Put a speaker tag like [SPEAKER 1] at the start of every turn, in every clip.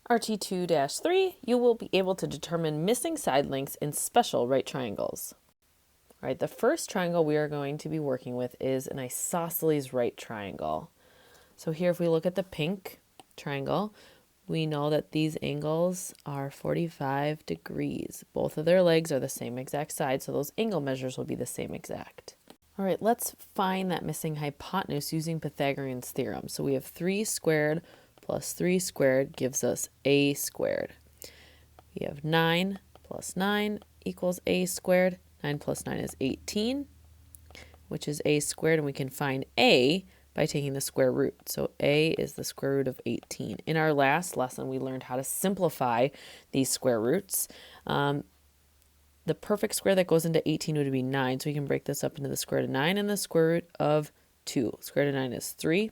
[SPEAKER 1] RT2-3, you will be able to determine missing side lengths in special right triangles. All right, the first triangle we are going to be working with is an isosceles right triangle. So here, if we look at the pink triangle, we know that these angles are 45 degrees. Both of their legs are the same exact side, so those angle measures will be the same exact. All right, let's find that missing hypotenuse using Pythagorean's theorem. So we have 3 squared plus 3 squared gives us a squared. We have 9 plus 9 equals a squared. 9 plus 9 is 18, which is a squared, and we can find a by taking the square root. So a is the square root of 18. In our last lesson, we learned how to simplify these square roots. The perfect square that goes into 18 would be 9, so we can break this up into the square root of 9 and the square root of 2. Square root of 9 is 3,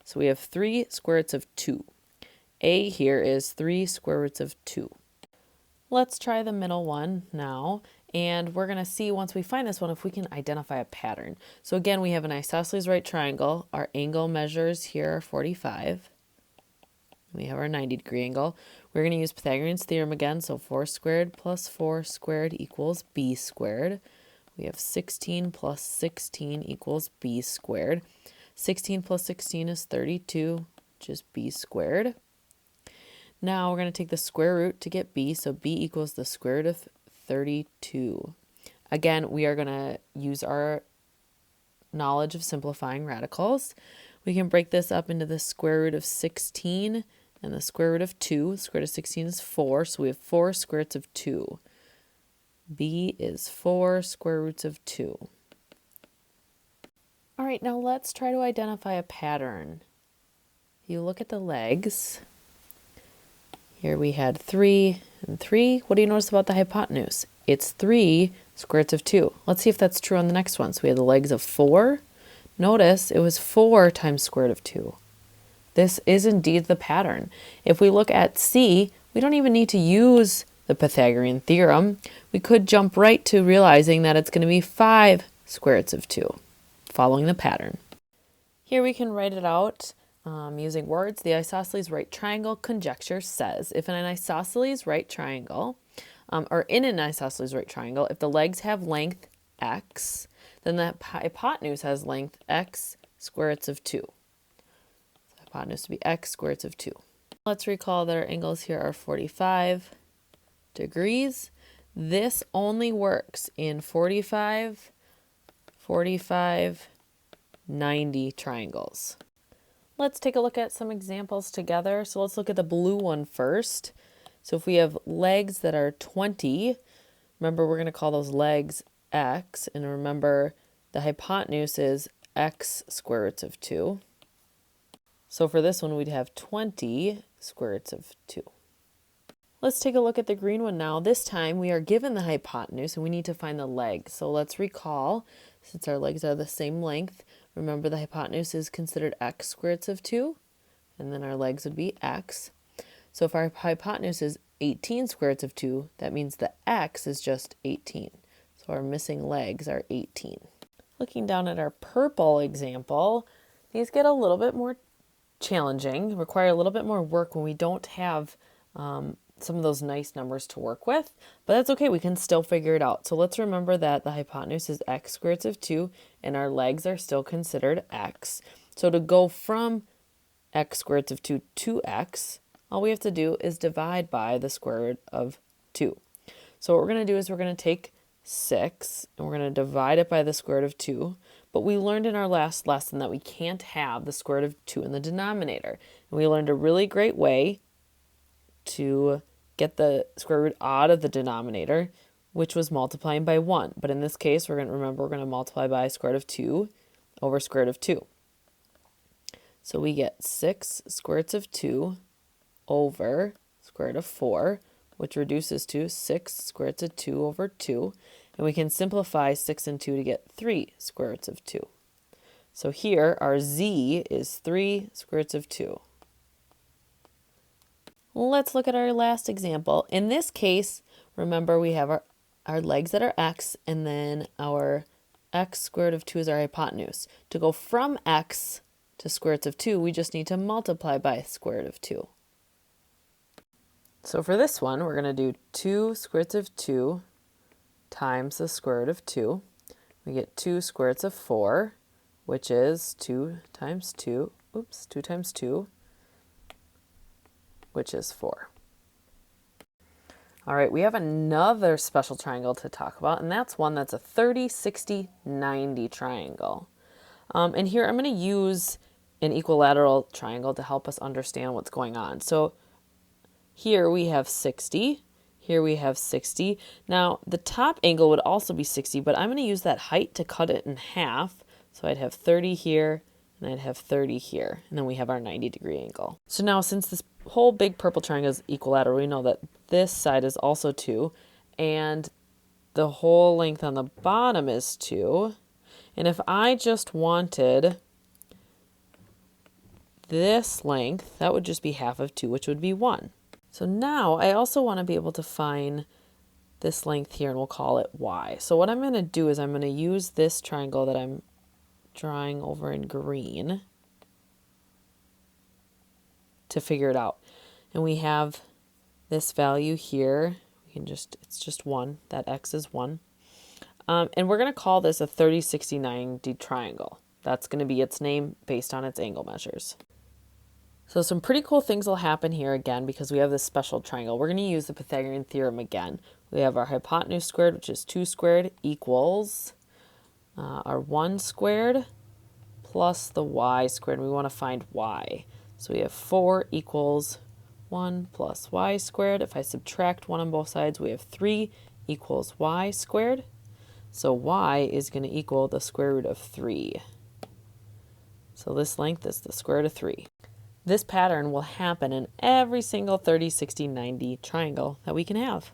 [SPEAKER 1] so we have 3 square roots of 2. A here is 3 square roots of 2. Let's try the middle one now, and we're going to see once we find this one if we can identify a pattern. So again, we have an isosceles right triangle. Our angle measures here are 45. We have our 90-degree angle. We're going to use Pythagorean's theorem again, so 4 squared plus 4 squared equals b squared. We have 16 plus 16 equals b squared. 16 plus 16 is 32, which is b squared. Now we're going to take the square root to get b, so b equals the square root of 32. Again, we are going to use our knowledge of simplifying radicals. We can break this up into the square root of 16 and the square root of 2. Square root of 16 is 4, so we have 4 square roots of 2. b is 4 square roots of 2. All right, now let's try to identify a pattern. You look at the legs. Here we had 3 and 3. What do you notice about the hypotenuse? It's 3 square roots of 2. Let's see if that's true on the next one. So we had the legs of 4. Notice it was 4 times square root of 2. This is indeed the pattern. If we look at C, we don't even need to use the Pythagorean theorem. We could jump right to realizing that it's going to be 5 square roots of 2, following the pattern. Here we can write it out using words. The isosceles right triangle conjecture says if in an isosceles right triangle, in an isosceles right triangle, if the legs have length x, then the hypotenuse has length x square roots of 2. The hypotenuse would be x square roots of 2. Let's recall that our angles here are 45 degrees. This only works in 45, 45, 90 triangles. Let's take a look at some examples together. So let's look at the blue one first. So if we have legs that are 20, remember we're going to call those legs x, and remember the hypotenuse is x square roots of 2. So for this one we'd have 20 square roots of 2. Let's take a look at the green one now. This time we are given the hypotenuse and we need to find the leg. So let's recall, since our legs are the same length, remember the hypotenuse is considered x square roots of 2, and then our legs would be x. So if our hypotenuse is 18 square roots of 2, that means the x is just 18. So our missing legs are 18. Looking down at our purple example, these get a little bit more challenging, require a little bit more work when we don't have some of those nice numbers to work with, but that's okay, we can still figure it out. So let's remember that the hypotenuse is x square roots of 2 and our legs are still considered x. So to go from x square roots of 2 to x, all we have to do is divide by the square root of 2. So what we're going to do is we're going to take 6 and we're going to divide it by the square root of 2. But we learned in our last lesson that we can't have the square root of 2 in the denominator. And we learned a really great way to get the square root out of the denominator, which was multiplying by 1. But in this case, we're going to multiply by square root of 2 over square root of 2. So we get 6 square roots of 2 over square root of 4, which reduces to 6 square roots of 2 over 2. And we can simplify 6 and 2 to get 3 square roots of 2. So here our z is 3 square roots of 2. Let's look at our last example. In this case, remember we have our legs that are x, and then our x square root of 2 is our hypotenuse. To go from x to square roots of 2, we just need to multiply by square root of 2. So for this one, we're going to do 2 square roots of 2 times the square root of 2. We get 2 square roots of 4, which is 2 times 2, 2 times 2, which is 4. All right, we have another special triangle to talk about, and that's one that's a 30, 60, 90 triangle. And here I'm going to use an equilateral triangle to help us understand what's going on. So here we have 60, here we have 60. Now the top angle would also be 60, but I'm going to use that height to cut it in half. So I'd have 30 here, and I'd have 30 here, and then we have our 90-degree angle. So now since this whole big purple triangle is equilateral, we know that this side is also 2, and the whole length on the bottom is 2. And if I just wanted this length, that would just be half of 2, which would be 1. So now I also want to be able to find this length here, and we'll call it y. So what I'm going to do is I'm going to use this triangle that I'm drawing over in green to figure it out. And we have this value here. We can it's just 1. That x is 1. And we're going to call this a 30, 60, 90 triangle. That's going to be its name based on its angle measures. So some pretty cool things will happen here again because we have this special triangle. We're going to use the Pythagorean theorem again. We have our hypotenuse squared, which is 2 squared, equals our 1 squared plus the y squared. We want to find y. So we have 4 equals 1 plus y squared. If I subtract 1 on both sides, we have 3 equals y squared. So y is going to equal the square root of 3. So this length is the square root of 3. This pattern will happen in every single 30, 60, 90 triangle that we can have.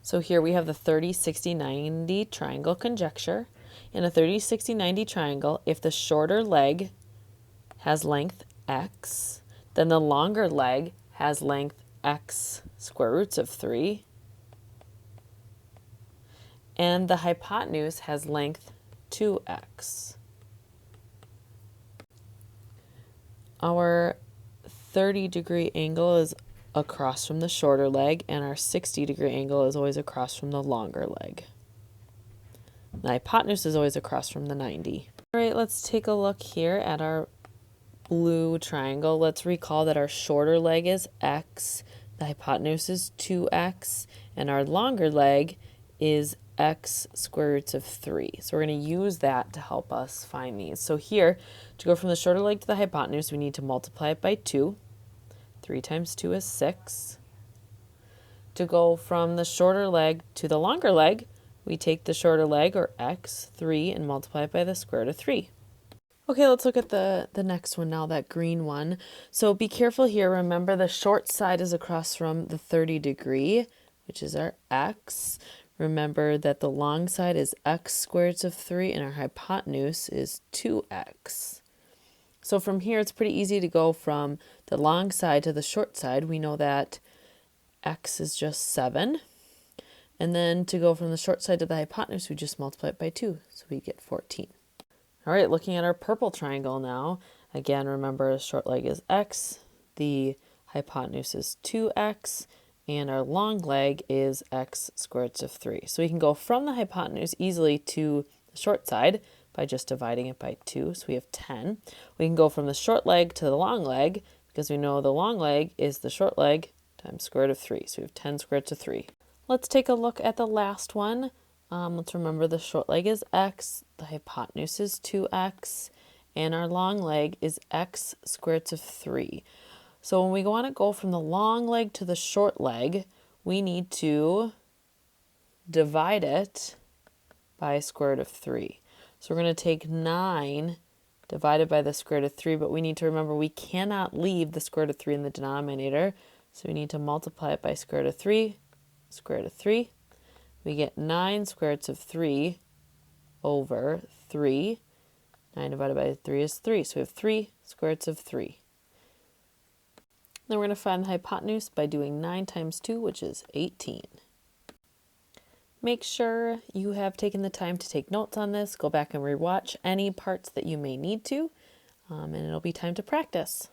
[SPEAKER 1] So here we have the 30, 60, 90 triangle conjecture. In a 30, 60, 90 triangle, if the shorter leg has length x, then the longer leg has length x square roots of 3, and the hypotenuse has length 2x. Our 30-degree angle is across from the shorter leg, and our 60-degree angle is always across from the longer leg. The hypotenuse is always across from the 90. All right, let's take a look here at our blue triangle. Let's recall that our shorter leg is x, the hypotenuse is 2x, and our longer leg is x square roots of 3. So we're going to use that to help us find these. So here, to go from the shorter leg to the hypotenuse, we need to multiply it by 2. 3 times 2 is 6. To go from the shorter leg to the longer leg, we take the shorter leg, or x, 3, and multiply it by the square root of 3. Okay, let's look at the next one now, that green one. So be careful here. Remember, the short side is across from the 30-degree, which is our x. Remember that the long side is x squared roots of 3, and our hypotenuse is 2x. So from here, it's pretty easy to go from the long side to the short side. We know that x is just 7. And then to go from the short side to the hypotenuse, we just multiply it by 2. So we get 14. All right, looking at our purple triangle now. Again, remember, the short leg is x, the hypotenuse is 2x, and our long leg is x square roots of 3. So we can go from the hypotenuse easily to the short side by just dividing it by 2. So we have 10. We can go from the short leg to the long leg because we know the long leg is the short leg times square root of 3. So we have 10 square roots of 3. Let's take a look at the last one. Let's remember the short leg is x, the hypotenuse is 2x, and our long leg is x square roots of 3. So when we want to go from the long leg to the short leg, we need to divide it by square root of 3. So we're going to take 9 divided by the square root of 3, but we need to remember we cannot leave the square root of 3 in the denominator, so we need to multiply it by square root of 3, square root of 3. We get 9 square roots of 3 over 3. 9 divided by 3 is 3, so we have 3 square roots of 3. Then we're going to find the hypotenuse by doing 9 times 2, which is 18. Make sure you have taken the time to take notes on this. Go back and rewatch any parts that you may need to, and it'll be time to practice.